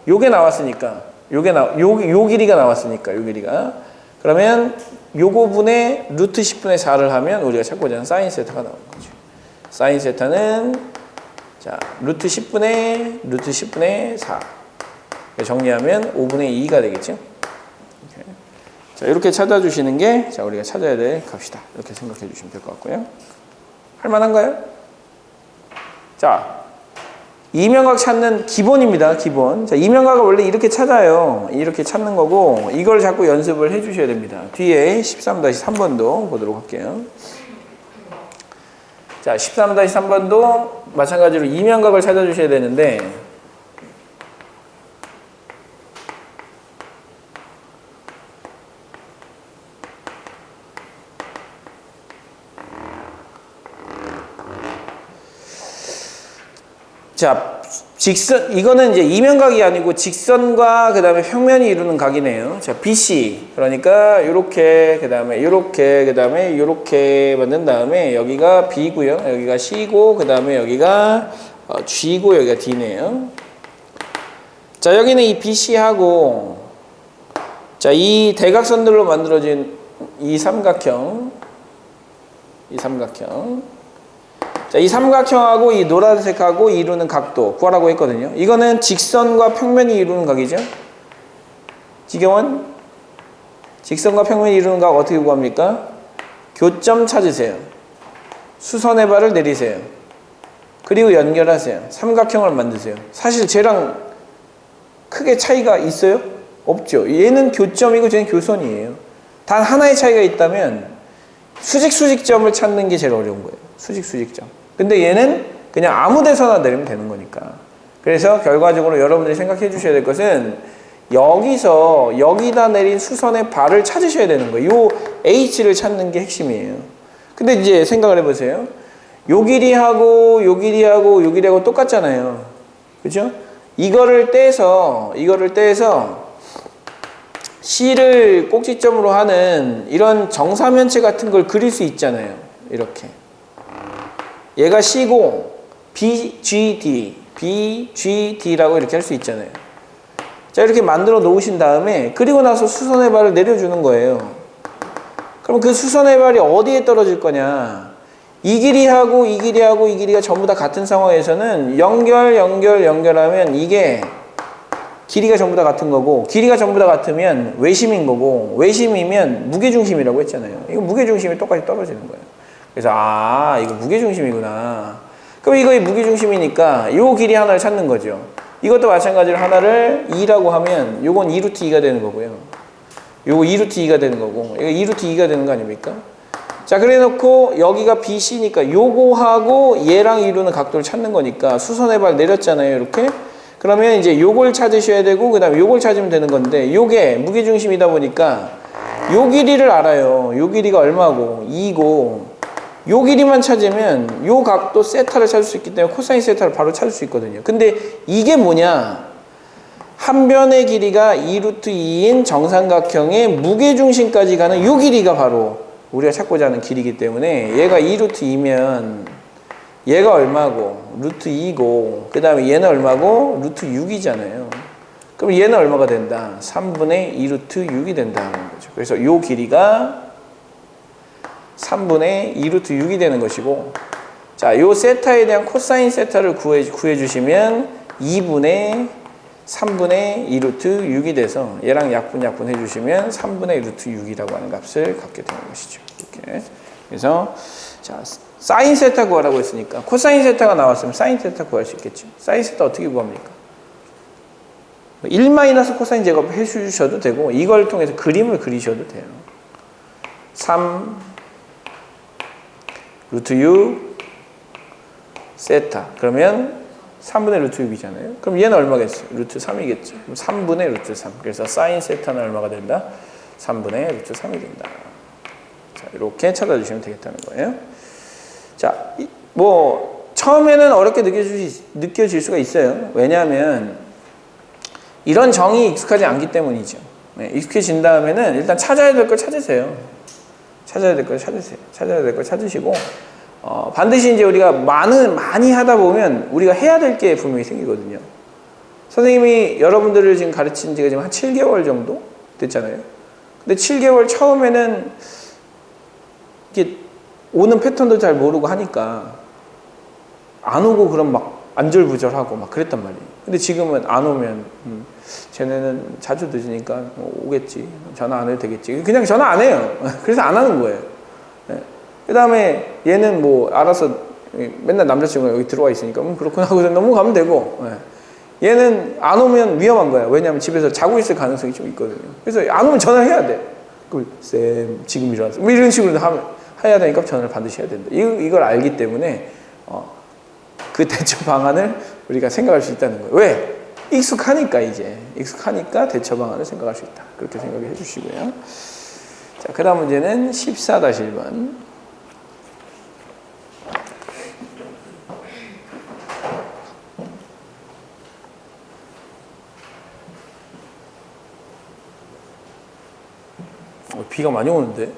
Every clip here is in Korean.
요게 나왔으니까 요 길이가 나왔으니까 요 길이가 그러면 요거분의 루트 10분의 4를 하면 우리가 찾고자 하는 사인 세타가 나오는 거죠. 사인 세타는 자 루트 10분의 4 정리하면 5분의 2가 되겠죠. 이렇게. 자 이렇게 찾아주시는 게 자 우리가 찾아야 될 값이다. 이렇게 생각해 주시면 될 것 같고요. 할만한가요? 자 이면각 찾는 기본입니다. 기본. 자, 이면각을 원래 이렇게 찾아요. 이렇게 찾는 거고 이걸 자꾸 연습을 해 주셔야 됩니다. 뒤에 13-3번도 보도록 할게요. 자, 13-3번도 마찬가지로 이면각을 찾아 주셔야 되는데 자, 직선, 이거는 이제 이면각이 아니고 직선과 그 다음에 평면이 이루는 각이네요. 자, BC. 그러니까, 요렇게, 그 다음에 요렇게, 그 다음에 요렇게 만든 다음에 여기가 B고요. 여기가 C고, 그 다음에 여기가 G고, 여기가 D네요. 자, 여기는 이 BC하고, 자, 이 대각선들로 만들어진 이 삼각형. 자, 이 삼각형하고 이 노란색하고 이루는 각도 구하라고 했거든요. 이거는 직선과 평면이 이루는 각이죠. 지경은 직선과 평면이 이루는 각 어떻게 구합니까? 교점 찾으세요. 수선의 발을 내리세요. 그리고 연결하세요. 삼각형을 만드세요. 사실 쟤랑 크게 차이가 있어요? 없죠. 얘는 교점이고 쟤는 교선이에요. 단 하나의 차이가 있다면 수직점을 찾는 게 제일 어려운 거예요. 수직점. 근데 얘는 그냥 아무 데서나 내리면 되는 거니까. 그래서 결과적으로 여러분들이 생각해 주셔야 될 것은 여기다 내린 수선의 발을 찾으셔야 되는 거예요. 요 H를 찾는 게 핵심이에요. 근데 이제 생각을 해보세요. 요 길이하고 요 길이하고 똑같잖아요. 그죠? 이거를 떼서 C를 꼭지점으로 하는 이런 정사면체 같은 걸 그릴 수 있잖아요. 이렇게. 얘가 C고 BGD라고 이렇게 할 수 있잖아요. 자, 이렇게 만들어 놓으신 다음에 그리고 나서 수선의 발을 내려주는 거예요. 그럼 그 수선의 발이 어디에 떨어질 거냐? 이 길이가 전부 다 같은 상황에서는 연결하면 이게 길이가 전부 다 같은 거고 길이가 전부 다 같으면 외심인 거고 외심이면 무게중심이라고 했잖아요. 이거 무게중심이 똑같이 떨어지는 거예요. 그래서 이거 무게중심이구나. 그럼 이거 무게중심이니까 요 길이 하나를 찾는 거죠. 이것도 마찬가지로 하나를 2라고 하면 요건 2루트 2가 되는 거고요. 요거 2루트 2가 되는 거고 이거 2루트 2가 되는 거 아닙니까? 자, 그래 놓고 여기가 BC니까 요거하고 얘랑 이루는 각도를 찾는 거니까 수선의 발 내렸잖아요. 이렇게. 그러면 이제 요걸 찾으셔야 되고 그 다음에 요걸 찾으면 되는 건데 요게 무게중심이다 보니까 요 길이를 알아요. 요 길이가 얼마고 2고 요 길이만 찾으면 요 각도 세타를 찾을 수 있기 때문에 코사인 세타를 바로 찾을 수 있거든요. 근데 이게 뭐냐? 한 변의 길이가 2루트 2인 정삼각형의 무게중심까지 가는 요 길이가 바로 우리가 찾고자 하는 길이기 때문에 얘가 2루트 2면 얘가 얼마고? 루트 2고 그 다음에 얘는 얼마고? 루트 6이잖아요. 그럼 얘는 얼마가 된다? 3분의 2루트 6이 된다는 거죠. 그래서 요 길이가 3분의 2루트 6이 되는 것이고 자, 요 세타에 대한 코사인 세타를 구해주시면 2분의 3분의 2루트 6이 돼서 얘랑 약분 해주시면 3분의 루트 6이라고 하는 값을 갖게 되는 것이죠. 이렇게. 그래서 자, 사인 세타 구하라고 했으니까 코사인 세타가 나왔으면 사인 세타 구할 수 있겠죠. 사인 세타 어떻게 구합니까? 1- 코사인 제곱 해주셔도 되고 이걸 통해서 그림을 그리셔도 돼요. 3 루트 6 세타 그러면 3분의 루트 6이잖아요. 그럼 얘는 얼마겠어요? 루트 3이겠죠. 그럼 3분의 루트 3. 그래서 사인 세타는 얼마가 된다? 3분의 루트 3이 된다. 자, 이렇게 찾아주시면 되겠다는 거예요. 자, 처음에는 어렵게 느껴질 수가 있어요. 왜냐하면 이런 정이 익숙하지 않기 때문이죠. 네, 익숙해진 다음에는 일단 찾아야 될 걸 찾으세요. 찾아야 될 걸 찾으시고 반드시 이제 우리가 많이 하다 보면 우리가 해야 될 게 분명히 생기거든요. 선생님이 여러분들을 지금 가르친 지가 지금 한 7개월 정도 됐잖아요. 근데 7개월 처음에는 이게 오는 패턴도 잘 모르고 하니까 안 오고 그럼 막 안절부절하고 막 그랬단 말이에요. 근데 지금은 안 오면 쟤네는 자주 늦으니까 오겠지. 전화 안 해도 되겠지. 그냥 전화 안 해요. 그래서 안 하는 거예요. 그 다음에 얘는 뭐 알아서 맨날 남자친구가 여기 들어와 있으니까 그렇구나 하고 넘어가면 되고, 얘는 안 오면 위험한 거야. 왜냐하면 집에서 자고 있을 가능성이 좀 있거든요. 그래서 안 오면 전화해야 돼. 그럼 쌤 지금 일어났어. 뭐 이런 식으로 해야 되니까 전화를 반드시 해야 된다. 이걸 알기 때문에 그 대처 방안을 우리가 생각할 수 있다는 거예요. 왜? 익숙하니까 이제. 익숙하니까 대처 방안을 생각할 수 있다. 그렇게 생각해 주시고요. 자, 그 다음 문제는 14-1번. 비가 많이 오는데.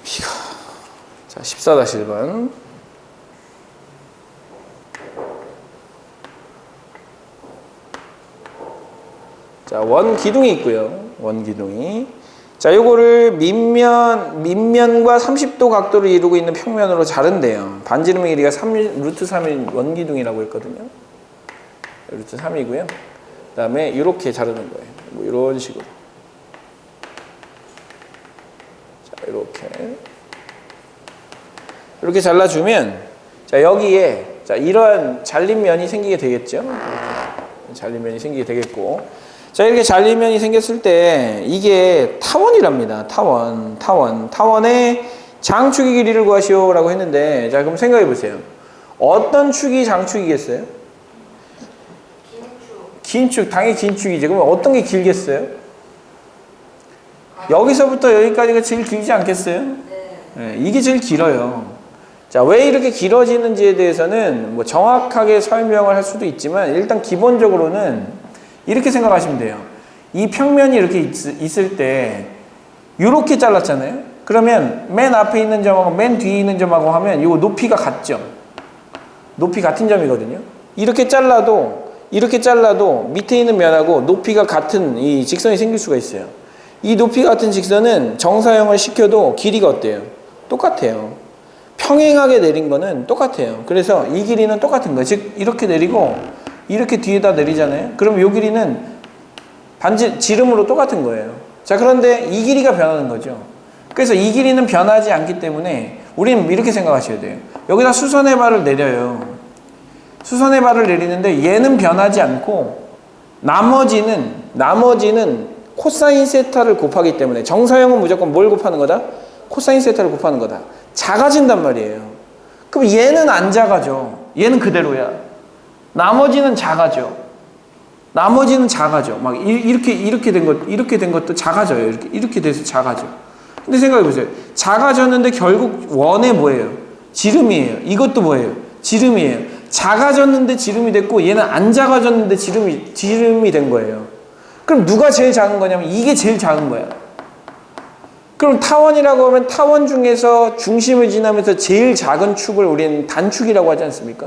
비가. 자, 14-1번. 자, 원기둥이 있고요. 원기둥이. 자, 요거를 밑면과 30도 각도를 이루고 있는 평면으로 자른대요. 반지름의 길이가 루트 3인 원기둥이라고 했거든요. 루트 3이고요. 그 다음에 이렇게 자르는 거예요. 뭐 이런 식으로. 자, 이렇게 잘라주면, 자, 여기에, 자, 이러한 잘린 면이 생기게 되겠죠. 잘린 면이 생기게 되겠고. 자, 이렇게 잘린 면이 생겼을 때 이게 타원이랍니다. 타원의 장축의 길이를 구하시오라고 했는데, 자, 그럼 생각해 보세요. 어떤 축이 장축이겠어요? 긴 축, 당연히 긴 축이죠. 그러면 어떤 게 길겠어요? 여기서부터 여기까지가 제일 길지 않겠어요? 네, 이게 제일 길어요. 자, 왜 이렇게 길어지는지에 대해서는 뭐 정확하게 설명을 할 수도 있지만, 일단 기본적으로는 이렇게 생각하시면 돼요. 이 평면이 이렇게 있을 때 이렇게 잘랐잖아요. 그러면 맨 앞에 있는 점하고 맨 뒤에 있는 점하고 하면 이 높이가 같죠. 높이 같은 점이거든요. 이렇게 잘라도 밑에 있는 면하고 높이가 같은 이 직선이 생길 수가 있어요. 이 높이 같은 직선은 정사형을 시켜도 길이가 어때요? 똑같아요. 평행하게 내린 거는 똑같아요. 그래서 이 길이는 똑같은 거예요. 즉 이렇게 내리고 이렇게 뒤에다 내리잖아요. 그럼 이 길이는 지름으로 똑같은 거예요. 자, 그런데 이 길이가 변하는 거죠. 그래서 이 길이는 변하지 않기 때문에 우리는 이렇게 생각하셔야 돼요. 여기다 수선의 발을 내려요. 수선의 발을 내리는데 얘는 변하지 않고 나머지는 코사인 세타를 곱하기 때문에, 정사형은 무조건 뭘 곱하는 거다? 코사인 세타를 곱하는 거다. 작아진단 말이에요. 그럼 얘는 안 작아져. 얘는 그대로야. 나머지는 작아져. 막 이렇게 된 것도 작아져요. 이렇게 돼서 작아져. 근데 생각해 보세요. 작아졌는데 결국 원의 뭐예요? 지름이에요. 이것도 뭐예요? 지름이에요. 작아졌는데 지름이 됐고 얘는 안 작아졌는데 지름이 된 거예요. 그럼 누가 제일 작은 거냐면 이게 제일 작은 거야. 그럼 타원이라고 하면 타원 중에서 중심을 지나면서 제일 작은 축을 우리는 단축이라고 하지 않습니까?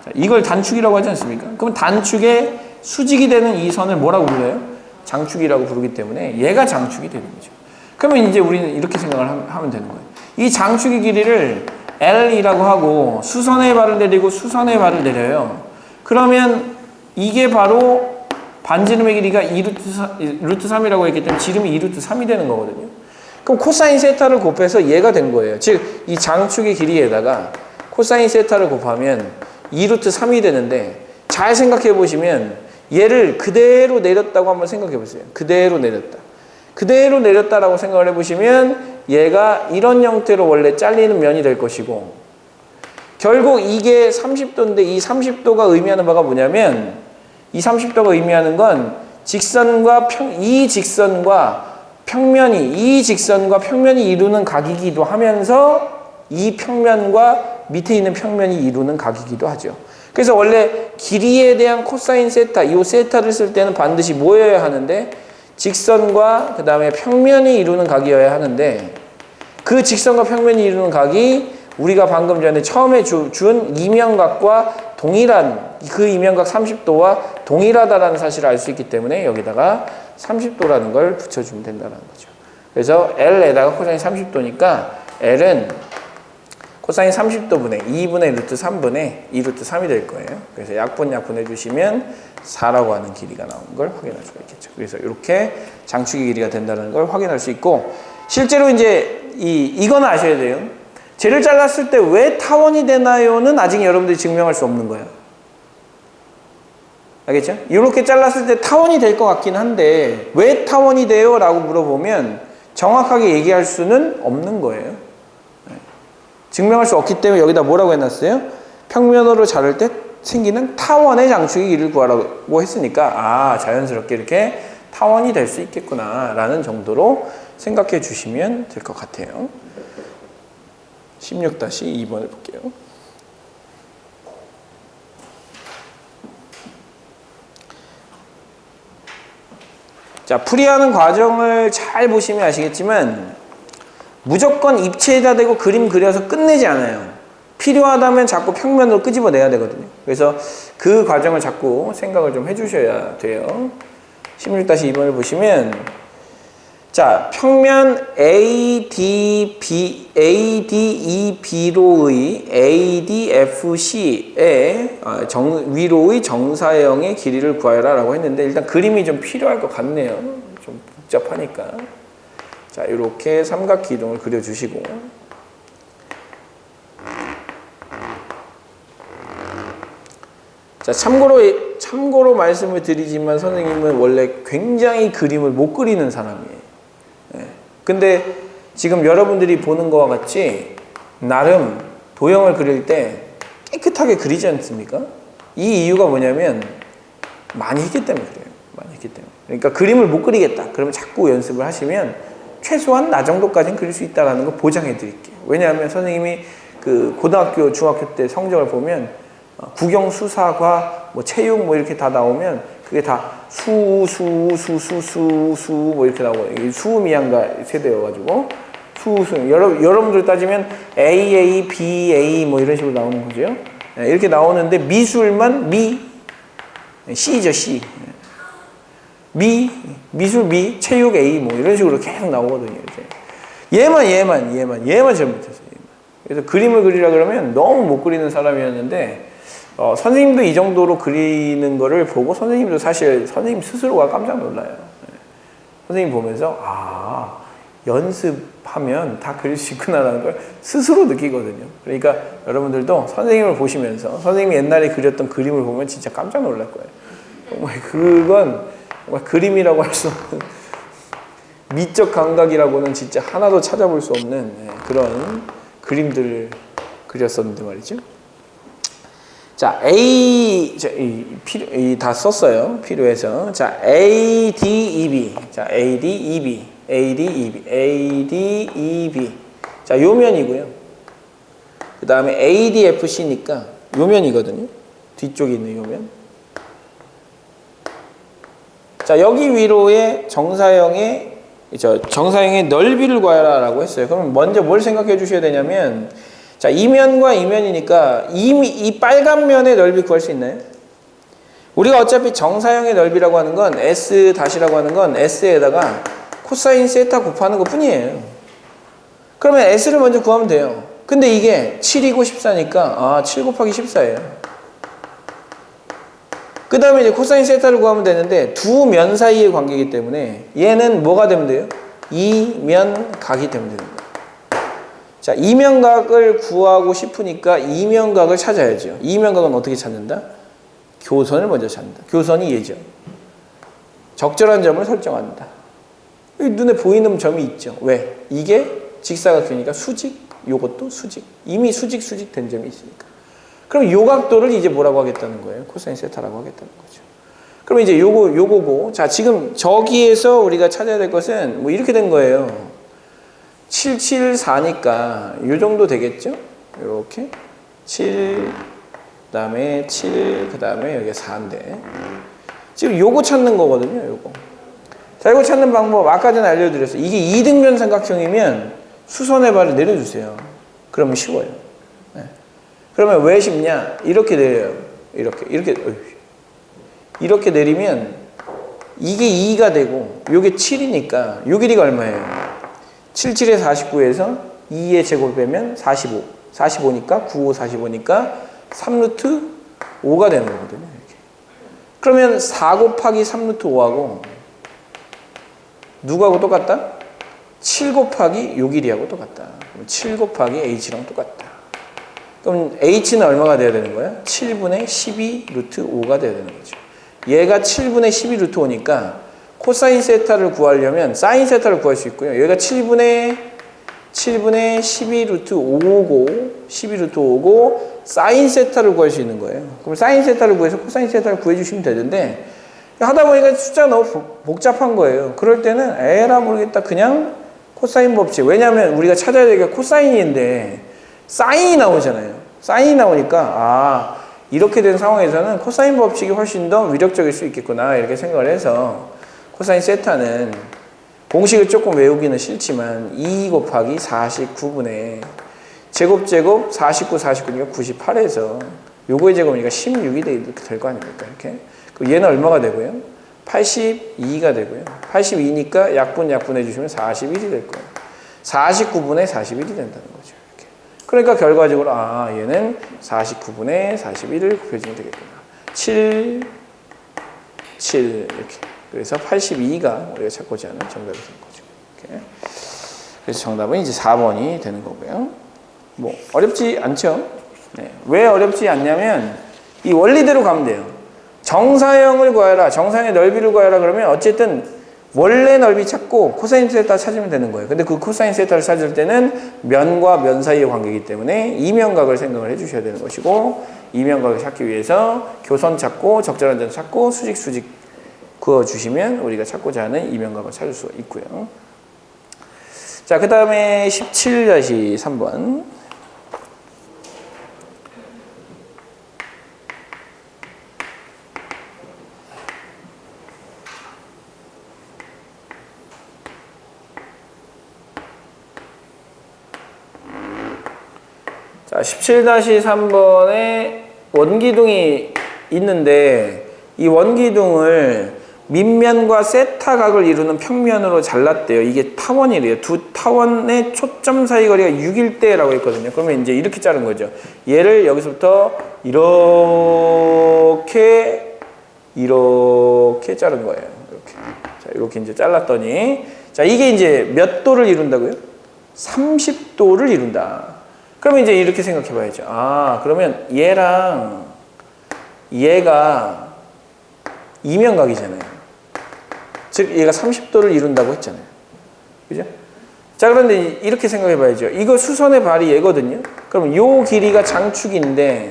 자, 이걸 단축이라고 하지 않습니까? 그럼 단축의 수직이 되는 이 선을 뭐라고 불러요? 장축이라고 부르기 때문에 얘가 장축이 되는 거죠. 그러면 이제 우리는 이렇게 생각을 하면 되는 거예요. 이 장축의 길이를 L이라고 하고 수선의 발을 내리고 수선의 발을 내려요. 그러면 이게 바로 반지름의 길이가 2루트 3이라고 했기 때문에 지름이 2루트 3이 되는 거거든요. 그럼 코사인 세타를 곱해서 얘가 된 거예요. 즉, 이 장축의 길이에다가 코사인 세타를 곱하면 2루트 3이 되는데, 잘 생각해 보시면 얘를 그대로 내렸다고 한번 생각해 보세요. 그대로 내렸다라고 생각을 해 보시면 얘가 이런 형태로 원래 잘리는 면이 될 것이고, 결국 이게 30도인데 이 30도가 의미하는 바가 뭐냐면, 이 30도가 의미하는 건 이 직선과 평면이 이루는 각이기도 하면서 이 평면과 밑에 있는 평면이 이루는 각이기도 하죠. 그래서 원래 길이에 대한 코사인 세타, 이 세타를 쓸 때는 반드시 뭐여야 하는데 직선과 그 다음에 평면이 이루는 각이어야 하는데 그 직선과 평면이 이루는 각이 우리가 방금 전에 처음에 준 이면각과 동일한 그 이면각 30도와 동일하다라는 사실을 알 수 있기 때문에 여기다가 30도라는 걸 붙여주면 된다는 거죠. 그래서 L에다가 코사인 30도니까 L은 코사인 30도분의 2분의 루트 3분의 2 루트 3이 될 거예요. 그래서 약분 해주시면 4라고 하는 길이가 나오는 걸 확인할 수가 있겠죠. 그래서 이렇게 장축의 길이가 된다는 걸 확인할 수 있고 실제로 이제 이건 아셔야 돼요. 쟤를 잘랐을 때 왜 타원이 되나요는 아직 여러분들이 증명할 수 없는 거예요. 알겠죠? 이렇게 잘랐을 때 타원이 될 것 같긴 한데 왜 타원이 돼요? 라고 물어보면 정확하게 얘기할 수는 없는 거예요. 증명할 수 없기 때문에 여기다 뭐라고 해놨어요? 평면으로 자를 때 생기는 타원의 장축의 길이를 구하라고 했으니까 자연스럽게 이렇게 타원이 될 수 있겠구나 라는 정도로 생각해 주시면 될 것 같아요. 16-2번을 볼게요. 자, 풀이하는 과정을 잘 보시면 아시겠지만 무조건 입체에다 대고 그림 그려서 끝내지 않아요. 필요하다면 자꾸 평면으로 끄집어내야 되거든요. 그래서 그 과정을 자꾸 생각을 좀 해주셔야 돼요. 16-2번을 보시면 자, 평면 ADEB로의 ADFC의 위로의 정사형의 길이를 구하라 라고 했는데 일단 그림이 좀 필요할 것 같네요. 좀 복잡하니까. 자, 이렇게 삼각 기둥을 그려주시고 자, 참고로 말씀을 드리지만 선생님은 원래 굉장히 그림을 못 그리는 사람이에요. 근데 지금 여러분들이 보는 것과 같이 나름 도형을 그릴 때 깨끗하게 그리지 않습니까? 이 이유가 뭐냐면 많이 했기 때문에 그래요. 많이 했기 때문에. 그러니까 그림을 못 그리겠다. 그러면 자꾸 연습을 하시면 최소한 나 정도까지는 그릴 수 있다는 거 보장해 드릴게요. 왜냐하면 선생님이 그 고등학교, 중학교 때 성적을 보면 국영, 수사과, 뭐 체육 뭐 이렇게 다 나오면 그게 다 수 뭐 이렇게 나오고 수미양가 세대여가지고 여러분들 따지면 AA, BA 뭐 이런 식으로 나오는 거죠. 이렇게 나오는데 미술만 C죠, C. 미술 B, 체육 A 뭐 이런 식으로 계속 나오거든요. 얘만 잘못했어요. 그래서 그림을 그리라 그러면 너무 못 그리는 사람이었는데 선생님도 이 정도로 그리는 거를 보고 선생님도 사실 선생님 스스로가 깜짝 놀라요. 선생님 보면서 연습하면 다 그릴 수 있구나라는 걸 스스로 느끼거든요. 그러니까 여러분들도 선생님을 보시면서 선생님이 옛날에 그렸던 그림을 보면 진짜 깜짝 놀랄 거예요. 정말 그건 정말 그림이라고 할 수 없는 미적 감각이라고는 진짜 하나도 찾아볼 수 없는 그런 그림들을 그렸었는데 말이죠. 자, 다 썼어요. 필요해서. 자, ADEB. 자, ADEB. 자, 요 면이고요. 그 다음에 ADFC니까 요 면이거든요. 뒤쪽에 있는 요 면. 자, 여기 위로의 정사형의 넓이를 구하라라고 했어요. 그럼 먼저 뭘 생각해 주셔야 되냐면 자, 이면과 이면이니까 이 빨간 면의 넓이 구할 수 있나요? 우리가 어차피 정사형의 넓이라고 하는 건 S-라고 하는 건 S에다가 코사인 세타 곱하는 것 뿐이에요. 그러면 S를 먼저 구하면 돼요. 근데 이게 7이고 14니까 7 곱하기 14예요. 그 다음에 이제 코사인 세타를 구하면 되는데 두 면 사이의 관계이기 때문에 얘는 뭐가 되면 돼요? 이면각이 되면 되는 거예요. 자, 이면각을 구하고 싶으니까 이면각을 찾아야죠. 이면각은 어떻게 찾는다? 교선을 먼저 찾는다. 교선이 얘죠. 적절한 점을 설정한다. 눈에 보이는 점이 있죠. 왜? 이게 직사각형이니까 수직, 요것도 수직. 이미 수직 된 점이 있으니까. 그럼 요 각도를 이제 뭐라고 하겠다는 거예요? 코사인 세타라고 하겠다는 거죠. 그럼 이제 요거고. 자, 지금 저기에서 우리가 찾아야 될 것은 뭐 이렇게 된 거예요. 7, 7, 4니까 요 정도 되겠죠? 이렇게 7, 그 다음에 7, 그 다음에 여기 4인데 지금 요거 찾는 거거든요. 요거 자, 이거 찾는 방법 아까 전에 알려드렸어요. 이게 이등변 삼각형이면 수선의 발을 내려주세요. 그러면 쉬워요. 네. 그러면 왜 쉽냐? 이렇게 내려요. 이렇게 내리면 이게 2가 되고 요게 7이니까 요 길이가 얼마예요? 7, 7에 49에서 2의 제곱 빼면 45. 45니까 9, 5, 45니까 3루트 5가 되는 거거든요. 이렇게. 그러면 4 곱하기 3루트 5하고 누구하고 똑같다? 7 곱하기 요 길이하고 똑같다. 그럼 7 곱하기 h랑 똑같다. 그럼 h는 얼마가 돼야 되는 거야? 7분의 12 루트 5가 돼야 되는 거죠. 얘가 7분의 12 루트 5니까 코사인 세타를 구하려면 사인 세타를 구할 수 있고요. 얘가 7분의 12 루트 5고 12 루트 5고 사인 세타를 구할 수 있는 거예요. 그럼 사인 세타를 구해서 코사인 세타를 구해주시면 되는데 하다 보니까 숫자가 너무 복잡한 거예요. 그럴 때는 에라 모르겠다. 그냥 코사인 법칙. 왜냐하면 우리가 찾아야 되는 게 코사인인데 사인이 나오잖아요. 사인이 나오니까 이렇게 된 상황에서는 코사인 법칙이 훨씬 더 위력적일 수 있겠구나 이렇게 생각을 해서 코사인 세타는 공식을 조금 외우기는 싫지만 2 곱하기 49분의 제곱 49, 49니까 98에서 요거의 제곱이니까 16이 될 거 아닙니까? 이렇게. 그럼 얘는 얼마가 되고요? 82가 되고요. 82니까 약분해 주시면 41이 될 거예요. 49분의 41이 된다는 거죠. 이렇게. 그러니까 결과적으로 얘는 49분의 41을 곱해주면 되겠구나. 7 이렇게. 그래서 82가 우리가 찾고자 하는 정답이 된 거죠. 이렇게. 그래서 정답은 이제 4번이 되는 거고요. 뭐 어렵지 않죠? 네. 왜 어렵지 않냐면 이 원리대로 가면 돼요. 정사형을 구하라, 정사형의 넓이를 구하라 그러면 어쨌든 원래 넓이 찾고 코사인 세타 찾으면 되는 거예요. 근데 그 코사인 세타를 찾을 때는 면과 면 사이의 관계이기 때문에 이면각을 생각을 해주셔야 되는 것이고 이면각을 찾기 위해서 교선 찾고 적절한 점 찾고 수직 그어주시면 우리가 찾고자 하는 이면각을 찾을 수 있고요. 자, 그 다음에 17-3번. 자, 17-3번에 원기둥이 있는데 이 원기둥을 밑면과 세타각을 이루는 평면으로 잘랐대요. 이게 타원이래요. 두 타원의 초점 사이 거리가 6일 때라고 했거든요. 그러면 이제 이렇게 자른 거죠. 얘를 여기서부터 이렇게 자른 거예요. 이렇게. 자, 이렇게 이제 잘랐더니 자, 이게 이제 몇 도를 이룬다고요? 30도를 이룬다. 그러면 이제 이렇게 생각해 봐야죠. 그러면 얘랑 얘가 이면각이잖아요. 즉 얘가 30도를 이룬다고 했잖아요. 그죠? 자, 그런데 이렇게 생각해 봐야죠. 이거 수선의 발이 얘거든요. 그럼 요 길이가 장축인데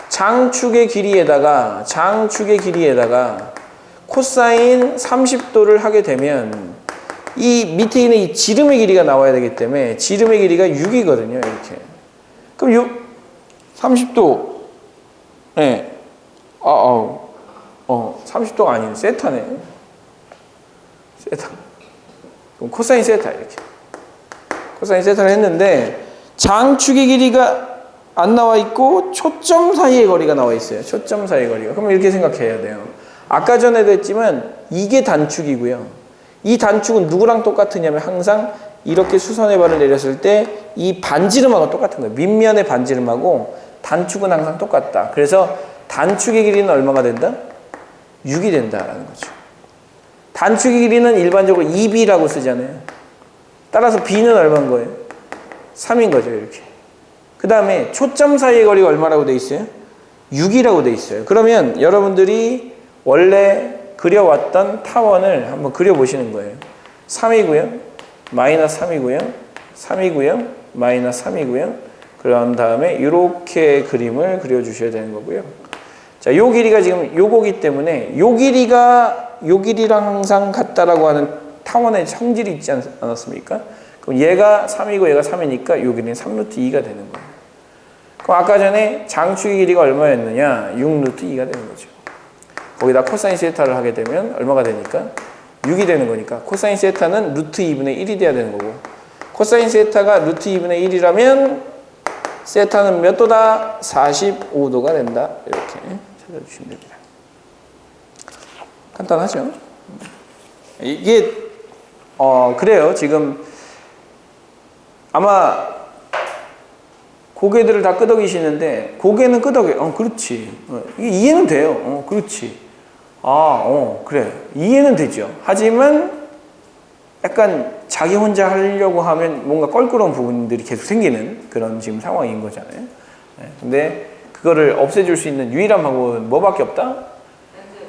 장축의 길이에다가 코사인 30도를 하게 되면 이 밑에 있는 이 지름의 길이가 나와야 되기 때문에 지름의 길이가 6이거든요. 이렇게. 그럼 요 30도 30도가 아닌 세타네. 세타. 그럼 코사인 세타 이렇게. 코사인 세타를 했는데 장축의 길이가 안 나와 있고 초점 사이의 거리가 나와 있어요. 초점 사이의 거리가. 그럼 이렇게 생각해야 돼요. 아까 전에도 했지만 이게 단축이고요. 이 단축은 누구랑 똑같으냐면 항상 이렇게 수선의 발을 내렸을 때 이 반지름하고 똑같은 거예요. 밑면의 반지름하고 단축은 항상 똑같다. 그래서 단축의 길이는 얼마가 된다? 6이 된다라는 거죠. 단축의 길이는 일반적으로 2b라고 쓰잖아요. 따라서 b는 얼마인 거예요? 3인 거죠. 이렇게. 그 다음에 초점 사이의 거리가 얼마라고 돼 있어요? 6이라고 돼 있어요. 그러면 여러분들이 원래 그려왔던 타원을 한번 그려보시는 거예요. 3이고요. 마이너스 3이고요. 3이고요. 마이너스 3이고요. 그런 다음에 이렇게 그림을 그려주셔야 되는 거고요. 자, 요 길이가 지금 요거기 때문에 요 길이랑 항상 같다라고 하는 타원의 성질이 있지 않았습니까? 그럼 얘가 3이고 얘가 3이니까 요 길이는 3루트 2가 되는 거예요. 그럼 아까 전에 장축의 길이가 얼마였느냐? 6루트 2가 되는 거죠. 거기다 코사인 세타를 하게 되면 얼마가 되니까? 6이 되는 거니까 코사인 세타는 루트 2분의 1이 돼야 되는 거고, 코사인 세타가 루트 2분의 1이라면 세타는 몇 도다? 45도가 된다. 이렇게 찾아주시면 됩니다. 간단하죠? 이게 그래요. 지금 아마 고개들을 다 끄덕이시는데, 고개는 끄덕여. 그렇지. 이게 이해는 돼요. 그렇지. 그래. 이해는 되죠. 하지만 약간 자기 혼자 하려고 하면 뭔가 껄끄러운 부분들이 계속 생기는 그런 지금 상황인 거잖아요. 근데 그거를 없애줄 수 있는 유일한 방법은 뭐밖에 없다?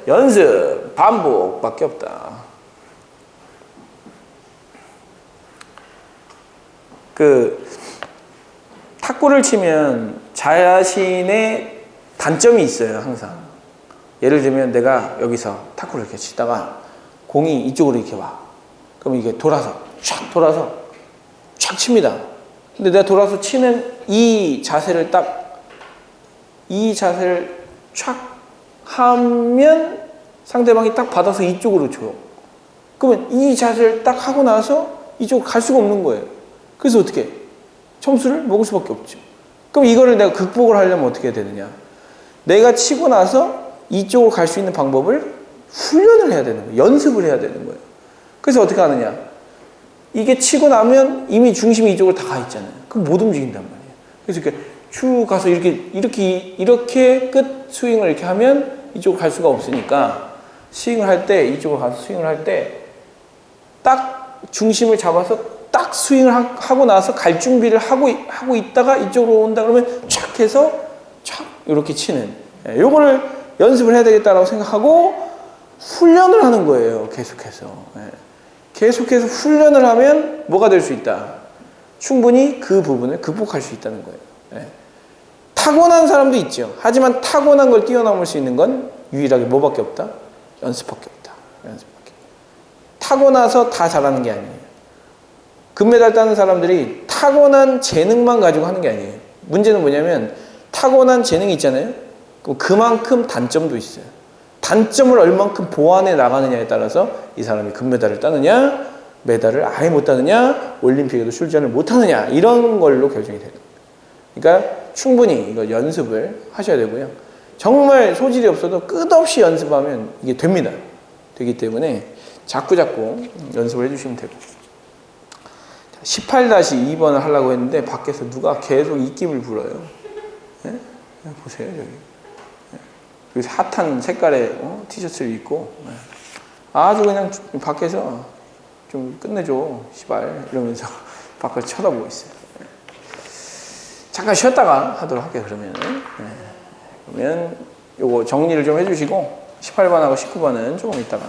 연습, 반복밖에 없다. 탁구를 치면 자신의 단점이 있어요, 항상. 예를 들면 내가 여기서 탁구를 이렇게 치다가 공이 이쪽으로 이렇게 와. 그럼 이게 돌아서 촥 칩니다. 근데 내가 돌아서 치는 이 자세를 촥 하면 상대방이 딱 받아서 이쪽으로 줘요. 그러면 이 자세를 딱 하고 나서 이쪽으로 갈 수가 없는 거예요. 그래서 어떻게 해? 점수를 먹을 수밖에 없죠. 그럼 이거를 내가 극복을 하려면 어떻게 해야 되느냐? 내가 치고 나서 이쪽으로 갈 수 있는 방법을 훈련을 해야 되는 거예요. 연습을 해야 되는 거예요. 그래서 어떻게 하느냐? 이게 치고 나면 이미 중심이 이쪽으로 다 가 있잖아요. 그럼 못 움직인단 말이에요. 그래서 이렇게 쭉 가서 이렇게 끝 스윙을 이렇게 하면 이쪽으로 갈 수가 없으니까, 스윙을 할 때, 이쪽으로 가서 스윙을 할 때 딱 중심을 잡아서 딱 스윙을 하고 나서 갈 준비를 하고 있다가 이쪽으로 온다 그러면 촥 해서 촥 이렇게 치는, 요거를 연습을 해야 되겠다라고 생각하고 훈련을 하는 거예요. 계속해서 훈련을 하면 뭐가 될 수 있다? 충분히 그 부분을 극복할 수 있다는 거예요. 타고난 사람도 있죠. 하지만 타고난 걸 뛰어넘을 수 있는 건 유일하게 뭐밖에 없다? 연습밖에 없다. 타고나서 다 잘하는 게 아니에요. 금메달 따는 사람들이 타고난 재능만 가지고 하는 게 아니에요. 문제는 뭐냐면 타고난 재능이 있잖아요. 그럼 그만큼 단점도 있어요. 단점을 얼만큼 보완해 나가느냐에 따라서 이 사람이 금메달을 따느냐, 메달을 아예 못 따느냐, 올림픽에도 출전을 못 하느냐, 이런 걸로 결정이 되는 거예요. 그러니까 충분히 이거 연습을 하셔야 되고요. 정말 소질이 없어도 끝없이 연습하면 이게 됩니다. 되기 때문에 자꾸 연습을 해주시면 되고. 18-2번을 하려고 했는데 밖에서 누가 계속 입김을 불어요. 네? 보세요, 저기. 여기서 핫한 색깔의 티셔츠를 입고, 아주 그냥 밖에서 좀 끝내줘, 시발, 이러면서 밖을 쳐다보고 있어요. 잠깐 쉬었다가 하도록 할게요, 그러면. 그러면 요거 정리를 좀 해주시고 18번하고 19번은 조금 이따가